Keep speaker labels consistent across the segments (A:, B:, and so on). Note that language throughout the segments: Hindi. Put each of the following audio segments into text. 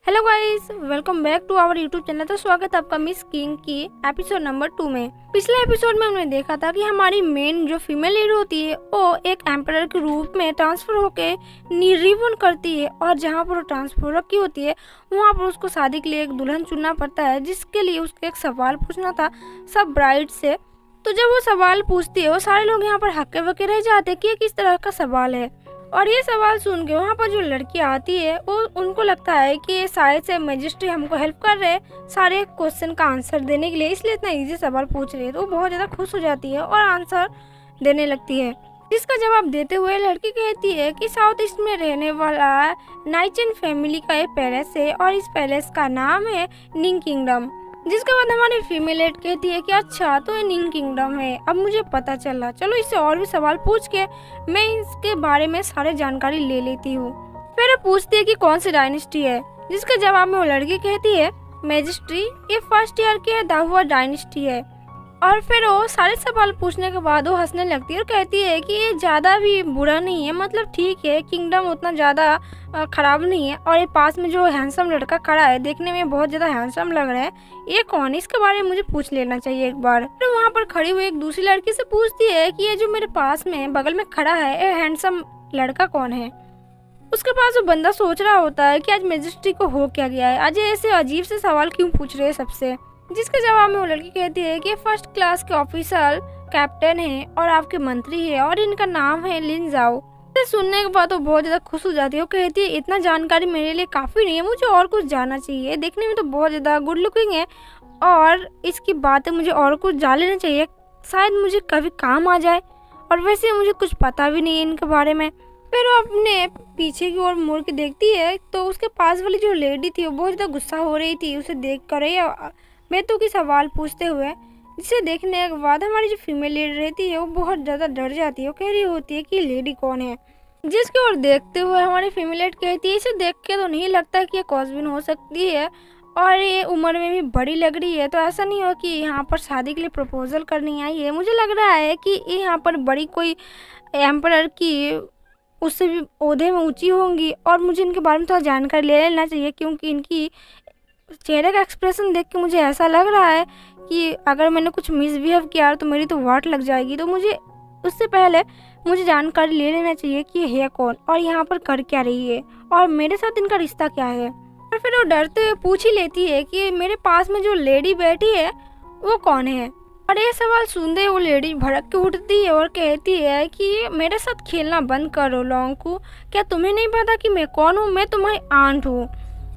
A: Hello guys, welcome back to our YouTube channel. तो स्वागत है आपका मिस किंग की एपिसोड नंबर 2 में। पिछले एपिसोड में हमने देखा था कि हमारी मेन जो फीमेल लीड होती है वो एक एम्परर के रूप में ट्रांसफर होके रिबॉर्न करती है, और जहाँ पर वो ट्रांसफर की होती है वहाँ पर उसको शादी के लिए एक दुल्हन चुनना पड़ता है, जिसके लिए उसको एक सवाल पूछना था सब ब्राइड से। तो जब वो सवाल पूछती है वो सारे लोग यहाँ पर हक्के बक्के रह जाते हैं कि ये किस तरह का सवाल है। और ये सवाल सुन के वहाँ पर जो लड़की आती है वो उनको लगता है कि ये शायद से मैजिस्ट्रेट हमको हेल्प कर रहे हैं सारे क्वेश्चन का आंसर देने के लिए, इसलिए इतना इजी सवाल पूछ रही है। तो वो बहुत ज़्यादा खुश हो जाती है और आंसर देने लगती है, जिसका जवाब देते हुए लड़की कहती है कि साउथ ईस्ट में रहने वाला नाइचन फैमिली का एक पैलेस है और इस पैलेस का नाम है निंग किंगडम। जिसके बाद हमारी फीमेल लीड कहती है कि अच्छा तो ये निंग किंगडम है, अब मुझे पता चला, चलो इससे और भी सवाल पूछ के मैं इसके बारे में सारे जानकारी ले लेती हूँ। फिर वो पूछती है कि कौन सी डायनेस्टी है, जिसके जवाब में वो लड़की कहती है मैजिस्ट्री ये फर्स्ट ईयर की दाहुआ डायनेस्टी है। और फिर वो सारे सवाल पूछने के बाद वो हंसने लगती है और कहती है कि ये ज़्यादा भी बुरा नहीं है, मतलब ठीक है, किंगडम उतना ज़्यादा खराब नहीं है। और ये पास में जो हैंडसम लड़का खड़ा है देखने में बहुत ज़्यादा हैंडसम लग रहा है, ये कौन है, इसके बारे में मुझे पूछ लेना चाहिए एक बार। फिर वहाँ पर खड़ी हुई एक दूसरी लड़की से पूछती है कि ये जो मेरे पास में बगल में खड़ा है ये हैंडसम लड़का कौन है। उसके पास वो बंदा सोच रहा होता है कि आज मैजिस्ट्री को हो क्या गया है, आज ऐसे अजीब से सवाल क्यों पूछ रहे हैं सबसे। जिसके जवाब में वो लड़की कहती है कि फर्स्ट क्लास के ऑफिसर कैप्टन है और आपके मंत्री है और इनका नाम है लिन जाओ। सुनने के बाद वो बहुत ज्यादा खुश हो जाती है। वो कहती है इतना जानकारी मेरे लिए काफी नहीं है, मुझे और कुछ जानना चाहिए, देखने में तो बहुत ज्यादा गुड लुकिंग है और इसकी बातें मुझे और कुछ जान लेना चाहिए, शायद मुझे कभी काम आ जाए, और वैसे मुझे कुछ पता भी नहीं है इनके बारे में। फिर वो अपने पीछे की ओर मुड़ के देखती है तो उसके पास वाली जो लेडी थी वो बहुत ज्यादा गुस्सा हो रही थी उसे देख कर बेतु की सवाल पूछते हुए, जिसे देखने के बाद हमारी जो फीमेल लीड रहती है वो बहुत ज़्यादा डर जाती है। वो कह रही होती है कि लेडी कौन है, जिसकी ओर देखते हुए हमारी फीमेल लीड कहती है इसे देख के तो नहीं लगता कि ये कॉस्बिन हो सकती है और ये उम्र में भी बड़ी लग रही है, तो ऐसा नहीं हो कि यहाँ पर शादी के लिए प्रपोजल करनी आई है। मुझे लग रहा है कि ये यहाँ पर बड़ी कोई एम्परर की उससे भी ओहदे में ऊँची होंगी और मुझे इनके बारे में थोड़ा जानकारी ले लेना चाहिए, क्योंकि इनकी चेहरे का एक्सप्रेशन देख के मुझे ऐसा लग रहा है कि अगर मैंने कुछ मिसबिहेव किया तो मेरी तो वाट लग जाएगी। तो मुझे उससे पहले मुझे जानकारी ले लेना चाहिए कि ये है कौन और यहाँ पर कर क्या रही है और मेरे साथ इनका रिश्ता क्या है। और फिर वो डरते हुए पूछ ही लेती है कि मेरे पास में जो लेडी बैठी है वो कौन है। और ये सवाल सुनते वो लेडी भड़क के उठती है और कहती है कि मेरे साथ खेलना बंद करो लोंकू, क्या तुम्हें नहीं पता कि मैं कौन हूँ? मैं तुम्हारी आंट हूँ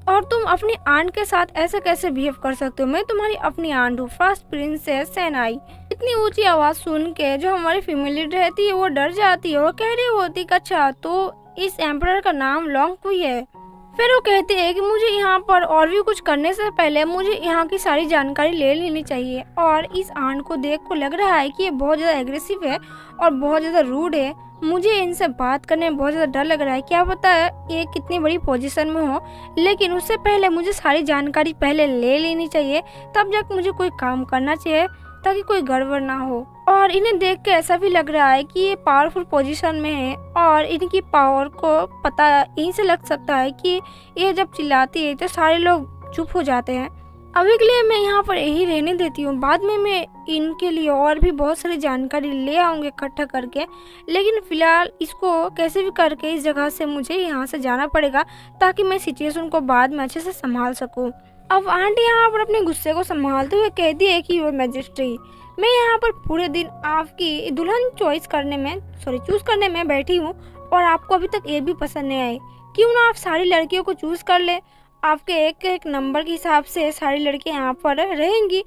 A: और तुम अपनी आंट के साथ ऐसे कैसे बिहेव कर सकते हो? मैं तुम्हारी अपनी आंट हूँ, फर्स्ट प्रिंसेस सेनाई। इतनी ऊंची आवाज सुन के जो हमारी फीमेल लीड रहती है वो डर जाती है और कह रही होती कि अच्छा तो इस एम्परर का नाम लोंगकुई है। फिर वो कहते हैं कि मुझे यहाँ पर और भी कुछ करने से पहले मुझे यहाँ की सारी जानकारी ले लेनी चाहिए, और इस आंट को देख को लग रहा है कि ये बहुत ज़्यादा एग्रेसिव है और बहुत ज़्यादा रूड है, मुझे इनसे बात करने में बहुत ज़्यादा डर लग रहा है। क्या पता है ये कितनी बड़ी पोजीशन में हो, लेकिन उससे पहले मुझे सारी जानकारी पहले ले लेनी चाहिए, तब जाकर मुझे कोई काम करना चाहिए ताकि कोई गड़बड़ ना हो। और इन्हें देख के ऐसा भी लग रहा है कि ये पावरफुल पोजीशन में है और इनकी पावर को पता यहीं से लग सकता है कि ये जब चिल्लाती है तो सारे लोग चुप हो जाते हैं। अभी के लिए मैं यहाँ पर यही रहने देती हूँ, बाद में मैं इनके लिए और भी बहुत सारी जानकारी ले आऊँगी इकट्ठा करके, लेकिन फिलहाल इसको कैसे भी करके इस जगह से मुझे यहाँ से जाना पड़ेगा ताकि मैं सिचुएशन को बाद में अच्छे से संभाल सकूँ। अब आंटी यहाँ पर अपने गुस्से को संभालते हुए कहती है कि योर मैजेस्टी, मैं यहाँ पर पूरे दिन आपकी दुल्हन चूज करने में बैठी हूँ और आपको अभी तक ये भी पसंद नहीं आई, क्यों ना आप सारी लड़कियों को चूज कर ले, आपके एक एक नंबर के हिसाब से सारी लड़कियां यहाँ पर रहेंगी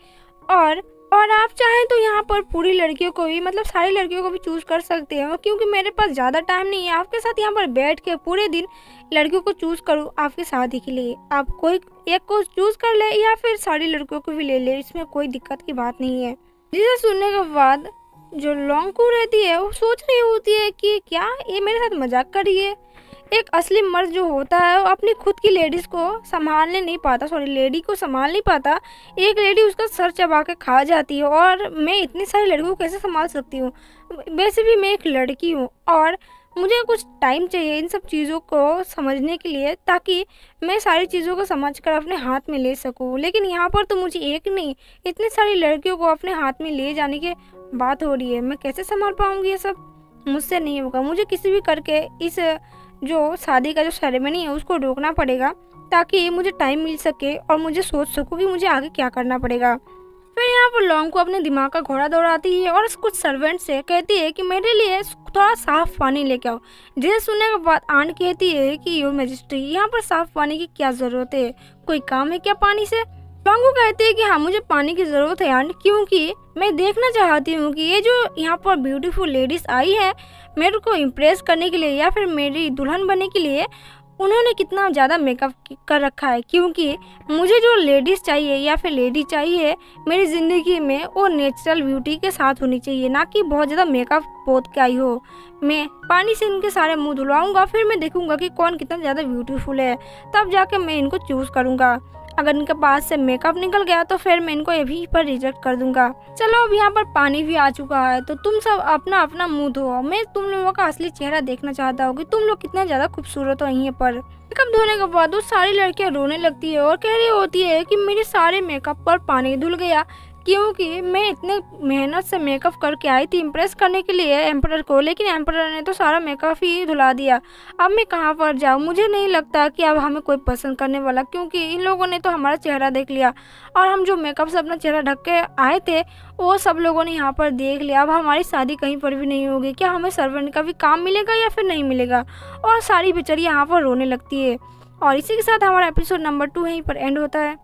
A: और आप चाहें तो यहाँ पर पूरी लड़कियों को भी, मतलब सारी लड़कियों को भी चूज कर सकते हैं, क्योंकि मेरे पास ज़्यादा टाइम नहीं है आपके साथ यहाँ पर बैठ के पूरे दिन लड़कियों को चूज करूँ आपकी शादी के लिए। आप कोई एक को चूज कर ले या फिर सारी लड़कियों को भी ले ले, इसमें कोई दिक्कत की बात नहीं है। जिसे सुनने के बाद जो लोंगकू रहती है वो सोच रही होती है कि क्या ये मेरे साथ मजाक कर रही है। एक असली मर्द जो होता है वो अपनी खुद की लेडीज को संभालने नहीं पाता, लेडी को संभाल नहीं पाता। एक लेडी उसका सर चबा के खा जाती है और मैं इतनी सारी लड़कियों को कैसे संभाल सकती हूँ? वैसे भी मैं एक लड़की हूँ और मुझे कुछ टाइम चाहिए इन सब चीज़ों को समझने के लिए, ताकि मैं सारी चीज़ों को समझकर अपने हाथ में ले सकूं। लेकिन यहाँ पर तो मुझे एक नहीं, इतनी सारी लड़कियों को अपने हाथ में ले जाने की बात हो रही है। मैं कैसे संभाल पाऊंगी ये सब? मुझसे नहीं होगा। मुझे किसी भी करके इस जो शादी का जो सेरेमनी है उसको रोकना पड़ेगा, ताकि मुझे टाइम मिल सके और मुझे सोच सकूं कि मुझे आगे क्या करना पड़ेगा। फिर यहाँ पर लॉन्ग को अपने दिमाग का घोड़ा दौड़ाती है और कुछ सर्वेंट से कहती है कि मेरे लिए थोड़ा साफ पानी लेके आओ। जिसे सुनने के बाद आंट कहती है कि योर मैजेस्टी, यहाँ पर साफ पानी की क्या जरूरत है? कोई काम है क्या पानी से? लॉन्ग को कहती है कि हाँ, मुझे पानी की जरूरत है आंट, क्योंकि मैं देखना चाहती हूँ कि ये जो यहाँ पर ब्यूटीफुल लेडीज आई है मेरे को इम्प्रेस करने के लिए या फिर मेरी दुल्हन बनने के लिए, उन्होंने कितना ज़्यादा मेकअप कर रखा है। क्योंकि मुझे जो लेडीज़ चाहिए या फिर लेडी चाहिए मेरी ज़िंदगी में, वो नेचुरल ब्यूटी के साथ होनी चाहिए, ना कि बहुत ज़्यादा मेकअप पोत के आई हो। मैं पानी से इनके सारे मुंह धुलवाऊंगा, फिर मैं देखूंगा कि कौन कितना ज़्यादा ब्यूटीफुल है, तब जाके मैं इनको चूज़ करूंगा। अगर इनके पास से मेकअप निकल गया तो फिर मैं इनको यहीं पर रिजेक्ट कर दूंगा। चलो, अब यहाँ पर पानी भी आ चुका है, तो तुम सब अपना अपना मुंह धो। मैं तुम लोगों का असली चेहरा देखना चाहता हूँ कि तुम लोग कितना ज्यादा खूबसूरत हो यहीं पर। मेकअप धोने के बाद वो सारी लड़कियां रोने लगती है और कह रही होती है कि मेरे सारे मेकअप पर पानी धुल गया, क्योंकि मैं इतने मेहनत से मेकअप करके आई थी इम्प्रेस करने के लिए एम्परर को, लेकिन एम्परर ने तो सारा मेकअप ही धुला दिया। अब मैं कहाँ पर जाऊँ? मुझे नहीं लगता कि अब हमें कोई पसंद करने वाला, क्योंकि इन लोगों ने तो हमारा चेहरा देख लिया और हम जो मेकअप से अपना चेहरा ढक के आए थे वो सब लोगों ने यहाँ पर देख लिया। अब हमारी शादी कहीं पर भी नहीं होगी। क्या हमें सर्वेंट का भी काम मिलेगा या फिर नहीं मिलेगा? और सारी बेचारी यहाँ पर रोने लगती है। और इसी के साथ हमारा एपिसोड नंबर 2 यहीं पर एंड होता है।